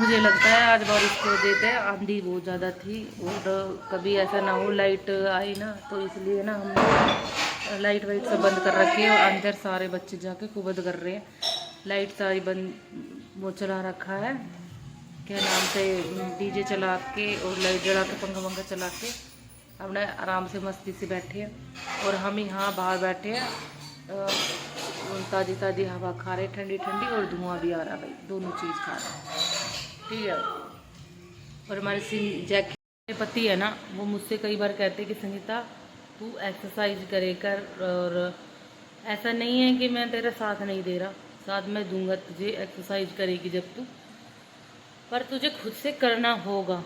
मुझे लगता है आज बारिश की वजह से आंधी बहुत ज़्यादा थी और कभी ऐसा ना हो लाइट आई ना, तो इसलिए ना हमने लाइट वाइट सब बंद कर रखी है और अंदर सारे बच्चे जाके कुबद कर रहे हैं। लाइट सारी बंद वो चला रखा है, क्या नाम से, डीजे चला के और लाइट जला के पंखा वंखा चला के अपने आराम से मस्ती से बैठे हैं। और हम यहाँ बाहर बैठे हैं, ताज़ी ताज़ी हवा खा रहे, ठंडी ठंडी, और धुआं भी आ रहा है भाई, दोनों चीज़ खा रहे हैं, ठीक है। और हमारे जैक पति है ना, वो मुझसे कई बार कहते हैं कि संगीता तू एक्सरसाइज करे कर, और ऐसा नहीं है कि मैं तेरा साथ नहीं दे रहा, साथ मैं दूंगा तुझे, एक्सरसाइज करेगी जब तू, पर तुझे खुद से करना होगा।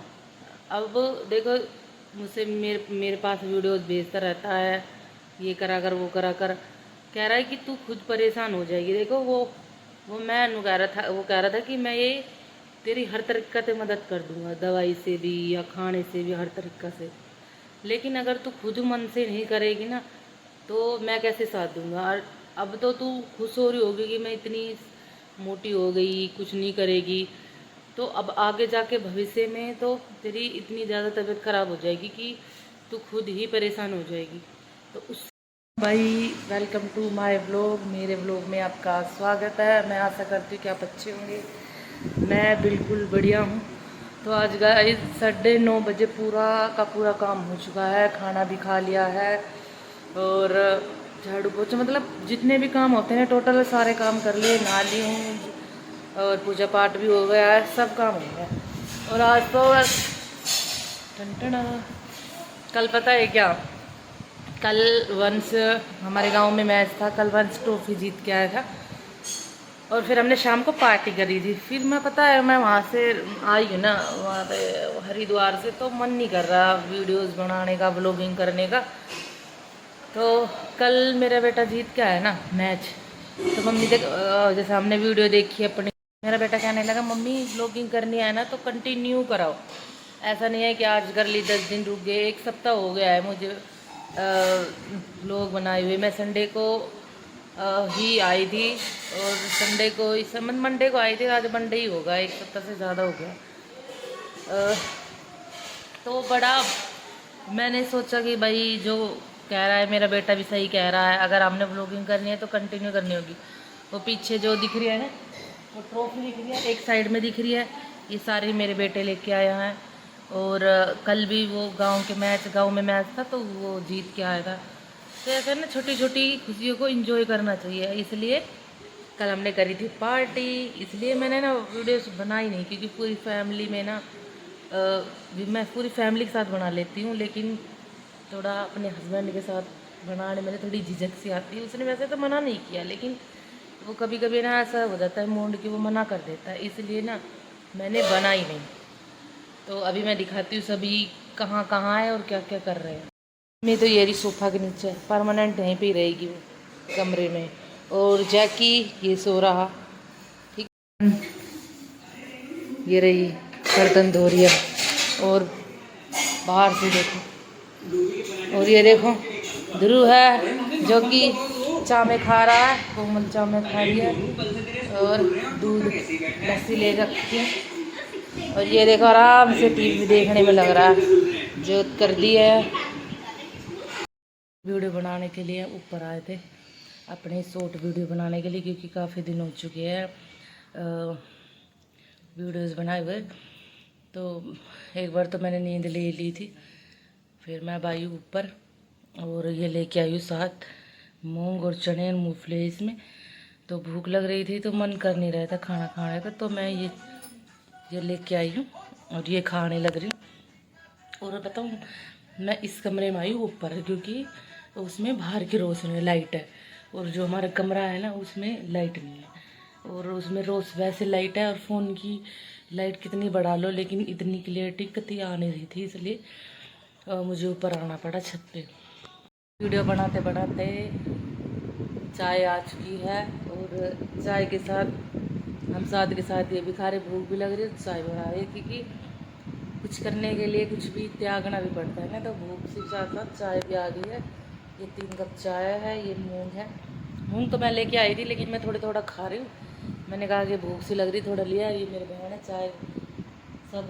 अब देखो, मुझसे मेरे पास वीडियोस भेजता रहता है, ये करा कर वो करा कर, कह रहा है कि तू खुद परेशान हो जाएगी। देखो वो मैं कह रहा था, वो कह रहा था कि मैं ये तेरी हर तरीक़ा से मदद कर दूंगा, दवाई से भी या खाने से भी, हर तरीक़ा से, लेकिन अगर तू खुद मन से नहीं करेगी ना तो मैं कैसे साथ दूंगा। और अब तो तू खुश हो रही होगी कि मैं इतनी मोटी हो गई, कुछ नहीं करेगी, तो अब आगे जाके भविष्य में तो तेरी इतनी ज़्यादा तबीयत ख़राब हो जाएगी कि तू खुद ही परेशान हो जाएगी। तो उस भाई, वेलकम टू माय व्लॉग। मेरे व्लॉग में आपका स्वागत है। मैं आशा करती हूँ कि आप अच्छे होंगे। मैं बिल्कुल बढ़िया हूँ। तो आज गाइस 9:30 बजे पूरा का पूरा काम हो चुका है, खाना भी खा लिया है और झाड़ू पोछा, मतलब जितने भी काम होते हैं टोटल सारे काम कर लिए, नहा ली हूँ और पूजा पाठ भी हो गया है, सब काम हो गया। और आज तो टनटना, कल पता है क्या, कल वंश, हमारे गांव में मैच था, कल वंश ट्रॉफी जीत के आया था और फिर हमने शाम को पार्टी करी थी। फिर मैं, पता है, मैं वहाँ से आई हूँ ना, वहाँ पे हरिद्वार से, तो मन नहीं कर रहा वीडियोस बनाने का, ब्लॉगिंग करने का। तो कल मेरा बेटा जीत के आया ना मैच, तो मम्मी देख, जैसे हमने वीडियो देखी अपनी, मेरा बेटा कहने लगा मम्मी ब्लॉगिंग करनी है ना तो कंटिन्यू कराओ, ऐसा नहीं है कि आज कर ली 10 दिन रुक गए, 1 सप्ताह हो गया है मुझे ब्लॉग बनाए हुए। मैं संडे को ही आई थी और संडे को, इस मंडे को आई थी, आज मंडे ही होगा, 1 सप्ताह से ज़्यादा हो गया। तो बड़ा मैंने सोचा कि भाई जो कह रहा है मेरा बेटा भी सही कह रहा है, अगर हमने ब्लॉगिंग करनी है तो कंटिन्यू करनी होगी। वो पीछे जो दिख रही है ना, वो ट्रॉफी दिख रही है, एक साइड में दिख रही है, ये सारे मेरे बेटे लेके आया है। और कल भी वो गांव में मैच था तो वो जीत के आया था। तो ऐसे ना छोटी छोटी खुशियों को एंजॉय करना चाहिए, इसलिए कल हमने करी थी पार्टी। इसलिए मैंने ना वीडियोस बनाई नहीं, क्योंकि पूरी फैमिली में ना मैं पूरी फैमिली के साथ बना लेती हूँ, लेकिन थोड़ा अपने हस्बैंड के साथ बनाने में थोड़ी झिझक सी आती है। उसने वैसे तो मना नहीं किया, लेकिन वो कभी कभी ना ऐसा हो जाता है मूड कि वो मना कर देता है, इसलिए ना मैंने बनाई नहीं। तो अभी मैं दिखाती हूँ सभी कहाँ कहाँ है और क्या क्या कर रहे हैं। मैं तो ये रही सोफा के नीचे, परमानेंट यहीं पे ही रहेगी वो, कमरे में। और जैकी ये सो रहा, ठीक, ये रही बर्तन धो रही है। और बाहर से देखो, और ये देखो ध्रुव है जो कि चामे खा रहा है, कोमल चामे खा रही है और दूध लस्सी ले रखी है। और ये देखो आराम से टीवी देखने में लग रहा है, जो कर दी है। वीडियो बनाने के लिए ऊपर आए थे, अपने शॉर्ट वीडियो बनाने के लिए, क्योंकि काफ़ी दिन हो चुके हैं वीडियोस बनाए हुए। तो एक बार तो मैंने नींद ले ली थी, फिर मैं अब आई ऊपर और ये लेके आई हूँ साथ मूंग और चने और मूँगफली इसमें। तो भूख लग रही थी तो मन कर नहीं रहा था खाना खाने का, तो मैं ये लेके आई हूँ और ये खाने लग रही हूँ। और बताऊँ, मैं इस कमरे में आई हूँ ऊपर, क्योंकि उसमें बाहर की रोशनी लाइट है, और जो हमारा कमरा है ना उसमें लाइट नहीं है, और उसमें रोज वैसे लाइट है, और फ़ोन की लाइट कितनी बढ़ा लो लेकिन इतनी क्लियरिटी कतई आ नहीं रही थी, इसलिए मुझे ऊपर आना पड़ा छत पे। वीडियो बनाते बनाते चाय आ चुकी है, और चाय के साथ हम साथ के साथ ये भी खा रहे, भूख भी लग रही है, चाय बना रही है, क्योंकि कुछ करने के लिए कुछ भी त्यागना भी पड़ता है ना। तो भूख से साथ साथ चाय भी आ गई है। ये 3 कप चाय है, ये मूंग है, मूंग तो मैं लेके आई थी लेकिन मैं थोड़ा खा रही हूँ। मैंने कहा कि भूख सी लग रही, थोड़ा लिया। ये मेरे बहन है चाय सब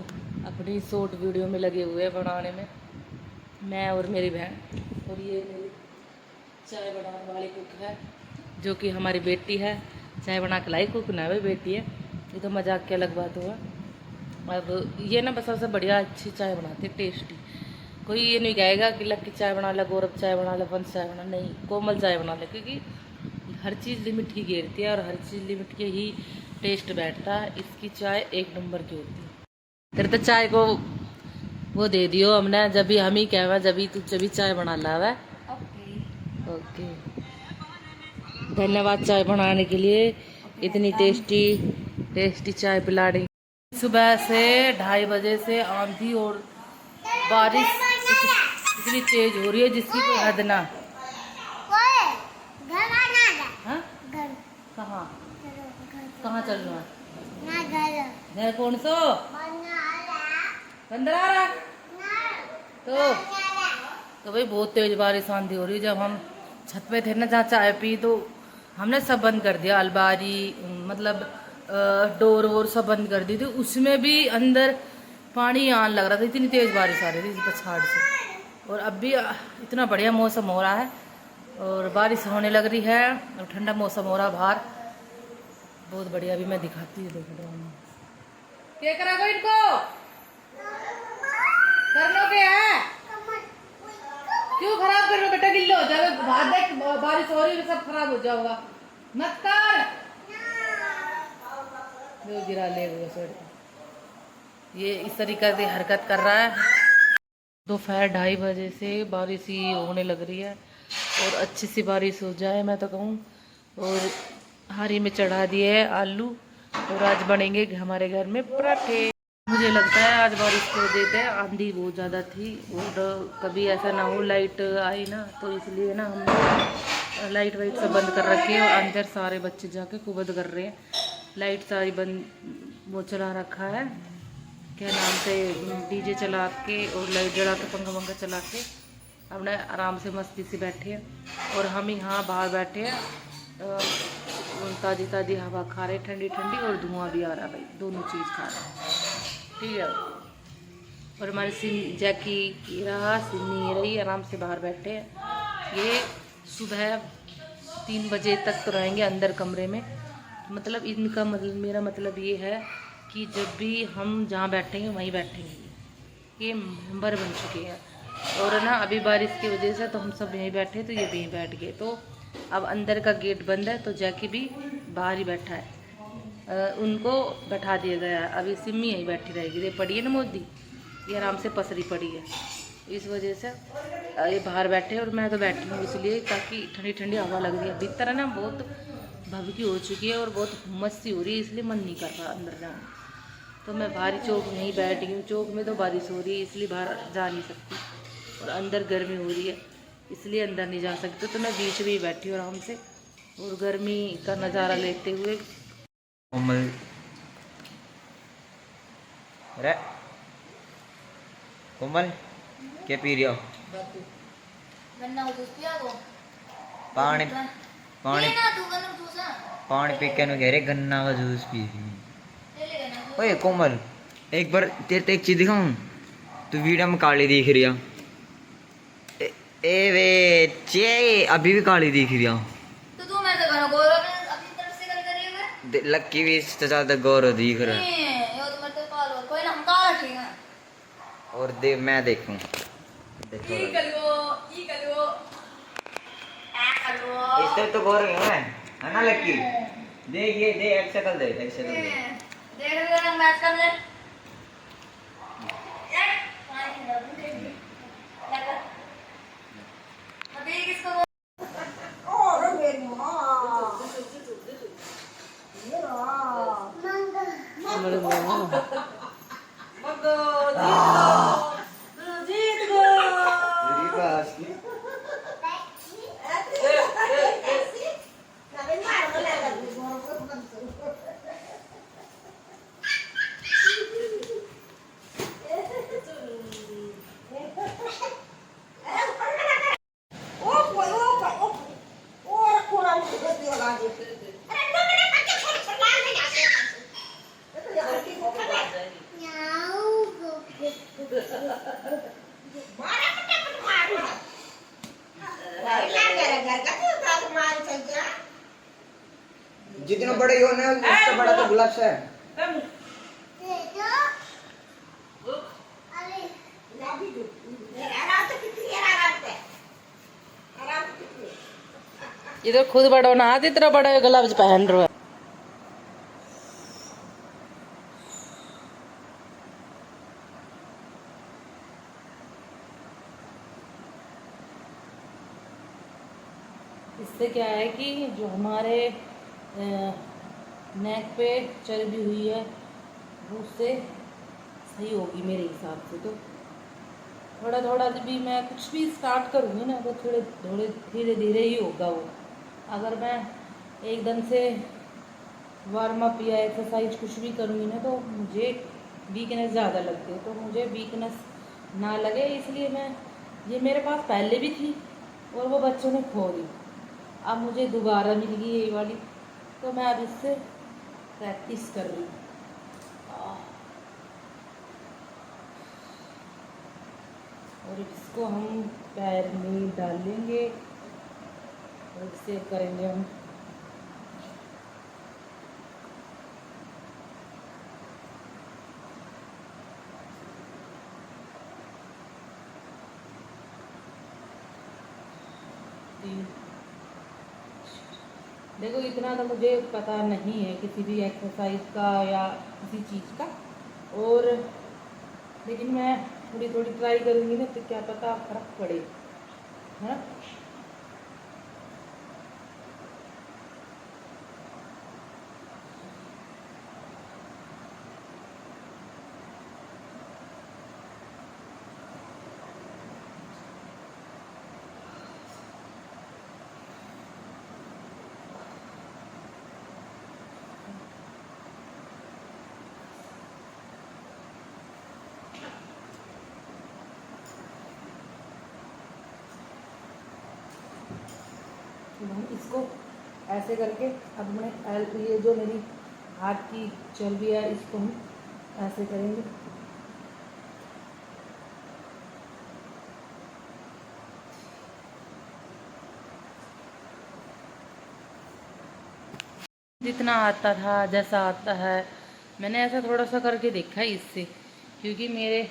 अपनी शॉर्ट वीडियो में लगे हुए हैं बनाने में, मैं और मेरी बहन। और ये मेरी चाय बनाने वाली कुक है, जो कि हमारी बेटी है। चाय बना के लाई, कुक ना भाई बेटी है, ये तो मजाक की अलग बात हुआ। अब ये ना बस सबसे बढ़िया अच्छी चाय बनाती है, टेस्टी। कोई ये नहीं कहेगा कि लक्की चाय बना ले, गौरव चाय बना ले, वंश चाय बना, नहीं, कोमल चाय बना ले, क्योंकि हर चीज़ लिमिट ही घेरती है और हर चीज़ लिमिट के ही टेस्ट बैठता है। इसकी चाय एक नंबर की होती है। तेरे तो चाय को वो दे दियो हमने, जब भी हम ही कहवा जब भी चाय बना ला है। ओके, धन्यवाद चाय बनाने के लिए, इतनी टेस्टी चाय पिला रही। सुबह से 2:30 बजे से आंधी और बारिश इतनी तेज हो रही है जिसकी कोई हद ना। हाँ? कहाँ चलना है? घर कौन सो बंदर आ रहा? तो भाई बहुत तेज बारिश आंधी हो रही है। जब हम छत पे थे ना, जहाँ चाय पी, तो हमने सब बंद कर दिया, अलमारी मतलब डोर वोर सब बंद कर दी थी। उसमें भी अंदर पानी आने लग रहा था, इतनी तेज बारिश आ रही थी पछाड़ से। और अब भी इतना बढ़िया मौसम हो रहा है और बारिश होने लग रही है और ठंडा मौसम हो रहा बाहर, बहुत बढ़िया। अभी मैं दिखाती हूँ, देखो क्या करा गो इनको, कर लो क्या है, क्यों खराब कर रहे हो बेटा, गिल्ले हो जाएगा, बाहर देख बारिश हो रही है, सब खराब हो जाएगा, मत कर, गिरा ले वो। ये इस तरीके से हरकत कर रहा है। दोपहर 2:30 बजे से बारिश ही होने लग रही है और अच्छी सी बारिश हो जाए मैं तो कहूँ। और हारी में चढ़ा दिए है आलू और आज बनेंगे हमारे घर में पराठे। मुझे लगता है आज बारिश की वजह से आंधी बहुत ज़्यादा थी और कभी ऐसा ना हो लाइट आई ना, तो इसलिए ना हम लाइट वाइट सब बंद कर रखी है और अंदर सारे बच्चे जाके कुबद कर रहे हैं। लाइट सारी बंद वो चला रखा है, क्या नाम से, डीजे चला के और लाइट जला के पंखा वंखा चला के अपने आराम से मस्ती से बैठे हैं। और हम यहाँ बाहर बैठे हैं, ताज़ी ताज़ी हवा खा रहे, ठंडी ठंडी, और धुआं भी आ रहा है भाई, दोनों चीज़ खा रहे हैं, ठीक है। और हमारे जैकी रहा, सिन्नी रही, आराम से बाहर बैठे हैं। ये सुबह 3 बजे तक तो रहेंगे अंदर कमरे में। मतलब इनका मतलब, मेरा मतलब ये है कि जब भी हम जहाँ बैठेंगे वहीं बैठेंगे। ये मेंबर बन चुके हैं और ना अभी बारिश की वजह से तो हम सब यहीं बैठे, तो ये भी यहीं बैठ गए। तो अब अंदर का गेट बंद है, तो जैकी भी बाहर ही बैठा है, उनको बैठा दिया गया है। अभी सिम्मी यहीं बैठी रहेगी, ये पड़ी है ना मोदी, ये आराम से पसरी पड़ी है, इस वजह से ये बाहर बैठे और मैं तो बैठी हूँ इसलिए, ताकि ठंडी ठंडी हवा लग रही है। भीतर है ना बहुत भभकी हो चुकी है और बहुत हुम्मस सी हो रही है, इसलिए मन नहीं कर रहा अंदर जाना। तो मैं बाहरी चौक में ही बैठ गई हूँ। चौक में तो बारिश हो रही है इसलिए बाहर जा नहीं सकती, और अंदर गर्मी हो रही है इसलिए अंदर नहीं जा सकती। तो मैं बीच में ही बैठी हूँ आराम से और गर्मी का नज़ारा लेते हुए। कोमल कोमल क्या पी रही हो? पानी पानी पानी पी के घेरे गन्ना का जूस पी रही। ओए कोमल, एक बार तेरे तो एक चीज दिखाऊं, तू वीडियो में काली दिख रही है। ए वे चे अभी भी काली दिख रही है। तो तू मैं तो करो गौरव अपनी तरफ से कर रही है। लक्की भी इससे ज्यादा गौरव दिख रहा है। ये तो मत कालो, कोई ना हम काला ठीक है। और दे मैं देखूं, ई करो आ करो इस तरह तो गौरव है ना लक्की। देख ये दे, एक शक्ल दे, एक शक्ल दे। देख रहे मैच कर ले। पानी डाल दे लगा अभी किसको ओ मेरी मां ये जीत गो में बड़े हो ना, उससे बड़ा तो ग्लव्स है। इधर खुद बड़ा होना हाथ इतना बड़ा ग्लव्स पहन रहा है। इससे क्या है कि जो हमारे नेक पे चर्बी हुई है वो उससे सही होगी मेरे हिसाब से। तो थोड़ा थोड़ा जब भी मैं कुछ भी स्टार्ट करूँगी ना तो थोड़े थोड़े धीरे धीरे ही होगा वो। अगर मैं एकदम से वार्म अप या एक्सरसाइज कुछ भी करूँगी ना तो मुझे वीकनेस ज़्यादा लगती है। तो मुझे वीकनेस ना लगे इसलिए मैं, ये मेरे पास पहले भी थी और वो बच्चों ने खो दी, अब मुझे दोबारा मिल गई ये वाली, तो मैं अब इससे प्रैक्टिस कर रही हूँ। और इसको हम पैर में डालेंगे और इससे करेंगे हम देखो इतना तो मुझे पता नहीं है किसी भी एक्सरसाइज का या किसी चीज़ का, और लेकिन मैं थोड़ी थोड़ी ट्राई करूँगी ना तो क्या पता फर्क पड़े, है ना। तो हम इसको ऐसे करके अपने ये जो मेरी हाथ की चर्बी है इसको हम ऐसे करेंगे। जितना आता था जैसा आता है मैंने ऐसा थोड़ा सा करके देखा है इससे, क्योंकि मेरे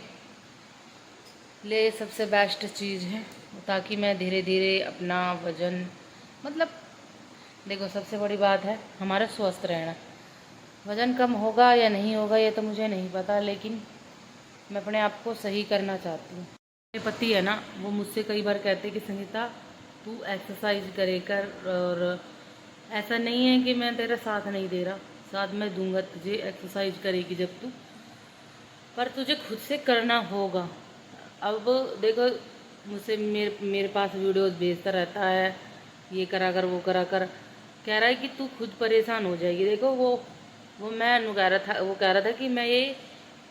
लिए सबसे बेस्ट चीज़ है, ताकि मैं धीरे धीरे अपना वज़न, मतलब देखो सबसे बड़ी बात है हमारा स्वस्थ रहना। वज़न कम होगा या नहीं होगा ये तो मुझे नहीं पता, लेकिन मैं अपने आप को सही करना चाहती हूँ। मेरे पति है ना, वो मुझसे कई बार कहते कि संगीता तू एक्सरसाइज करे कर, और ऐसा नहीं है कि मैं तेरा साथ नहीं दे रहा, साथ मैं दूंगा तुझे, एक्सरसाइज करेगी जब तू, पर तुझे खुद से करना होगा। अब देखो मुझसे मेरे पास वीडियोस भेजता रहता है, ये करा कर वो करा कर, कह रहा है कि तू खुद परेशान हो जाएगी। देखो वो मैं वो कह रहा था कि मैं ये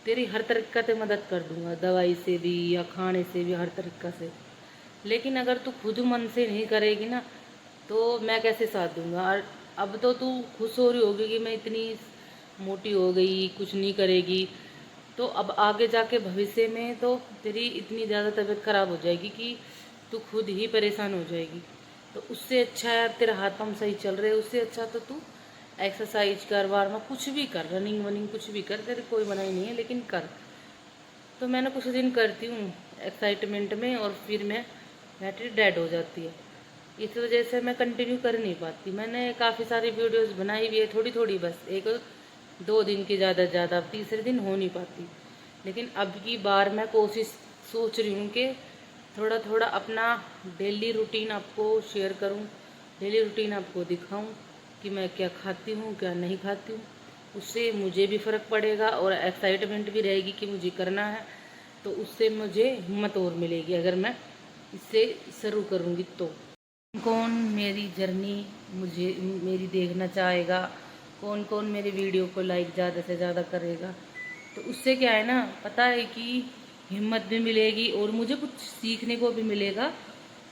तेरी हर तरीक़ा से मदद कर दूंगा, दवाई से भी या खाने से भी, हर तरीक़ा से, लेकिन अगर तू खुद मन से नहीं करेगी ना तो मैं कैसे साथ दूंगा। और अब तो तू खुश हो रही होगी कि मैं इतनी मोटी हो गई, कुछ नहीं करेगी, तो अब आगे जाके भविष्य में तो तेरी इतनी ज़्यादा तबीयत ख़राब हो जाएगी कि तू खुद ही परेशान हो जाएगी। तो उससे अच्छा है, तेरा हाथ पाँव सही चल रहे, उससे अच्छा तो तू एक्सरसाइज कर, वार्म अप कुछ भी कर, रनिंग वनिंग कुछ भी कर, तेरी कोई मनाही नहीं है, लेकिन कर। तो मैंने कुछ दिन करती हूँ एक्साइटमेंट में और फिर मैं बैटरी डेड हो जाती है, इस वजह से मैं कंटिन्यू कर नहीं पाती। मैंने काफ़ी सारी वीडियोस बनाई हुई है, थोड़ी थोड़ी, बस 1-2 दिन की, ज़्यादा से ज़्यादा, अब तीसरे दिन हो नहीं पाती। लेकिन अब की बार मैं सोच रही हूँ कि थोड़ा थोड़ा अपना डेली रूटीन आपको शेयर करूँ, डेली रूटीन आपको दिखाऊँ कि मैं क्या खाती हूँ क्या नहीं खाती हूँ। उससे मुझे भी फ़र्क पड़ेगा और एक्साइटमेंट भी रहेगी कि मुझे करना है, तो उससे मुझे हिम्मत और मिलेगी अगर मैं इससे शुरू करूँगी। तो कौन मेरी जर्नी मेरी देखना चाहेगा, कौन कौन मेरे वीडियो को लाइक ज़्यादा से ज़्यादा करेगा, तो उससे क्या है ना, पता है कि हिम्मत भी मिलेगी और मुझे कुछ सीखने को भी मिलेगा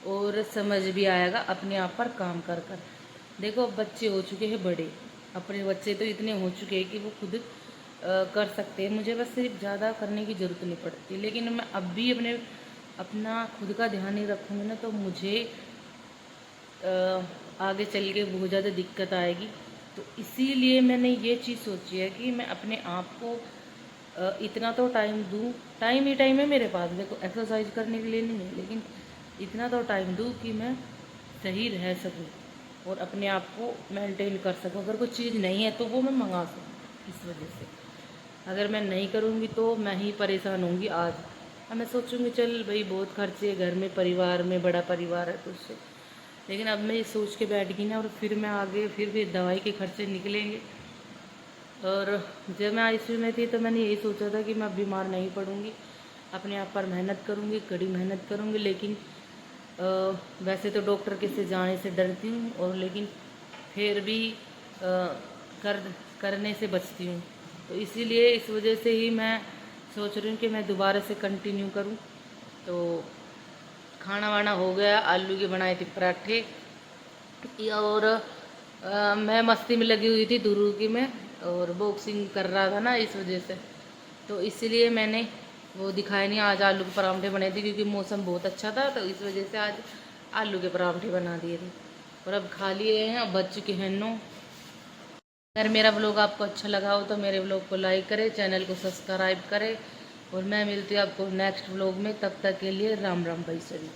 और समझ भी आएगा अपने आप पर काम कर कर। देखो अब बच्चे हो चुके हैं बड़े, अपने बच्चे तो इतने हो चुके हैं कि वो खुद कर सकते हैं, मुझे बस सिर्फ ज़्यादा करने की ज़रूरत नहीं पड़ती। लेकिन मैं अब भी अपना खुद का ध्यान नहीं रखूँगी ना तो मुझे आगे चल के बहुत ज़्यादा दिक्कत आएगी। तो तो इसीलिए मैंने ये चीज़ सोची है कि मैं अपने आप को इतना तो टाइम दूँ। टाइम ही टाइम है मेरे पास, देखो एक्सरसाइज करने के लिए नहीं है, लेकिन इतना तो टाइम दूँ कि मैं सही रह सकूँ और अपने आप को मेंटेन कर सकूँ। अगर कोई चीज़ नहीं है तो वो मैं मंगा सकूँ। इस वजह से अगर मैं नहीं करूँगी तो मैं ही परेशान होंगी। आज अब मैं सोचूंगी चल भाई बहुत खर्चे घर में, परिवार में बड़ा परिवार है तो उससे, लेकिन अब मैं ये सोच के बैठ गई ना, और फिर मैं आगे फिर भी दवाई के खर्चे निकलेंगे। और जब मैं आईसीयू में थी तो मैंने यही सोचा था कि मैं बीमार नहीं पड़ूंगी, अपने आप पर मेहनत करूंगी, कड़ी मेहनत करूंगी। लेकिन वैसे तो डॉक्टर के से जाने से डरती हूँ, और लेकिन फिर भी करने से बचती हूँ। तो इसीलिए इस वजह से ही मैं सोच रही हूँ कि मैं दोबारा से कंटिन्यू करूँ। तो खाना वाना हो गया, आलू के बनाए थे पराठे, और मैं मस्ती में लगी हुई थी दुरू की में, और बॉक्सिंग कर रहा था ना, इस वजह से तो इसीलिए मैंने वो दिखाया नहीं। आज आलू के पराठे बने थे क्योंकि मौसम बहुत अच्छा था, तो इस वजह से आज आलू के पराठे बना दिए थे और अब खा लिए हैं। अब बच चुके हैं 9। अगर मेरा व्लॉग आपको अच्छा लगा हो तो मेरे व्लॉग को लाइक करें, चैनल को सब्सक्राइब करें, और मैं मिलती हूँ आपको नेक्स्ट व्लॉग में। तब तक के लिए राम राम भाई सभी।